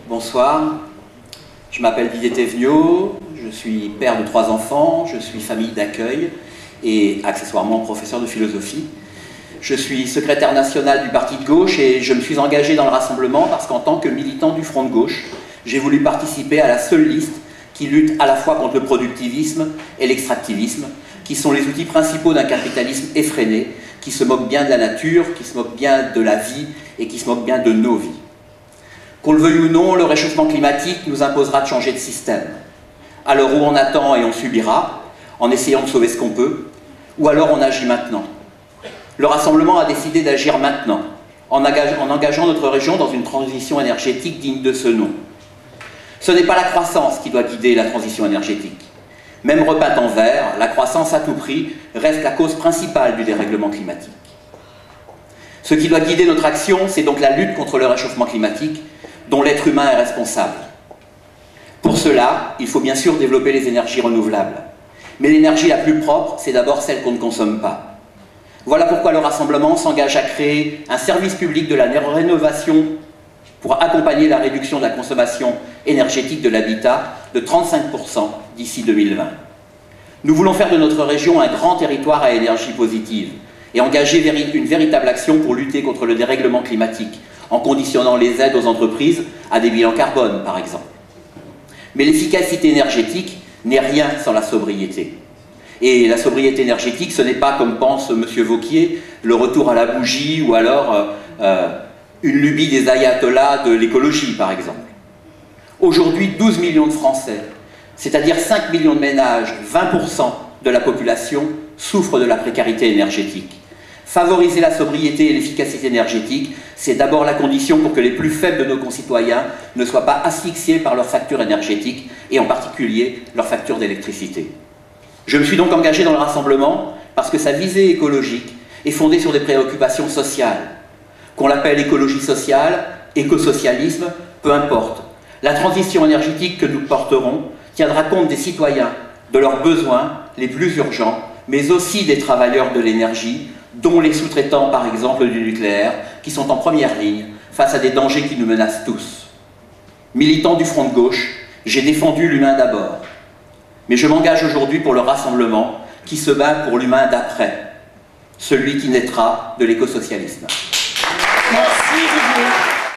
Bonsoir, je m'appelle Didier Thévenot, je suis père de 3 enfants, je suis famille d'accueil et accessoirement professeur de philosophie. Je suis secrétaire national du parti de gauche et je me suis engagé dans le rassemblement parce qu'en tant que militant du Front de gauche, j'ai voulu participer à la seule liste qui lutte à la fois contre le productivisme et l'extractivisme, qui sont les outils principaux d'un capitalisme effréné, qui se moque bien de la nature, qui se moque bien de la vie et qui se moque bien de nos vies. Qu'on le veuille ou non, le réchauffement climatique nous imposera de changer de système. À l'heure où on attend et on subira, en essayant de sauver ce qu'on peut, ou alors on agit maintenant. Le Rassemblement a décidé d'agir maintenant, en engageant notre région dans une transition énergétique digne de ce nom. Ce n'est pas la croissance qui doit guider la transition énergétique. Même repeinte en vert, la croissance à tout prix reste la cause principale du dérèglement climatique. Ce qui doit guider notre action, c'est donc la lutte contre le réchauffement climatique, dont l'être humain est responsable. Pour cela, il faut bien sûr développer les énergies renouvelables. Mais l'énergie la plus propre, c'est d'abord celle qu'on ne consomme pas. Voilà pourquoi le Rassemblement s'engage à créer un service public de la rénovation pour accompagner la réduction de la consommation énergétique de l'habitat de 35% d'ici 2020. Nous voulons faire de notre région un grand territoire à énergie positive et engager une véritable action pour lutter contre le dérèglement climatique, en conditionnant les aides aux entreprises à des bilans carbone, par exemple. Mais l'efficacité énergétique n'est rien sans la sobriété. Et la sobriété énergétique, ce n'est pas, comme pense M. Vauquier, le retour à la bougie ou alors une lubie des ayatollahs de l'écologie, par exemple. Aujourd'hui, 12 millions de Français, c'est-à-dire 5 millions de ménages, 20% de la population, souffrent de la précarité énergétique. Favoriser la sobriété et l'efficacité énergétique, c'est d'abord la condition pour que les plus faibles de nos concitoyens ne soient pas asphyxiés par leurs factures énergétiques et en particulier leurs factures d'électricité. Je me suis donc engagé dans le Rassemblement parce que sa visée écologique est fondée sur des préoccupations sociales. Qu'on l'appelle écologie sociale, écosocialisme, peu importe. La transition énergétique que nous porterons tiendra compte des citoyens, de leurs besoins les plus urgents, mais aussi des travailleurs de l'énergie, dont les sous-traitants, par exemple, du nucléaire, qui sont en première ligne face à des dangers qui nous menacent tous. Militant du Front de gauche, j'ai défendu l'humain d'abord. Mais je m'engage aujourd'hui pour le Rassemblement qui se bat pour l'humain d'après, celui qui naîtra de l'écosocialisme. Merci Didier.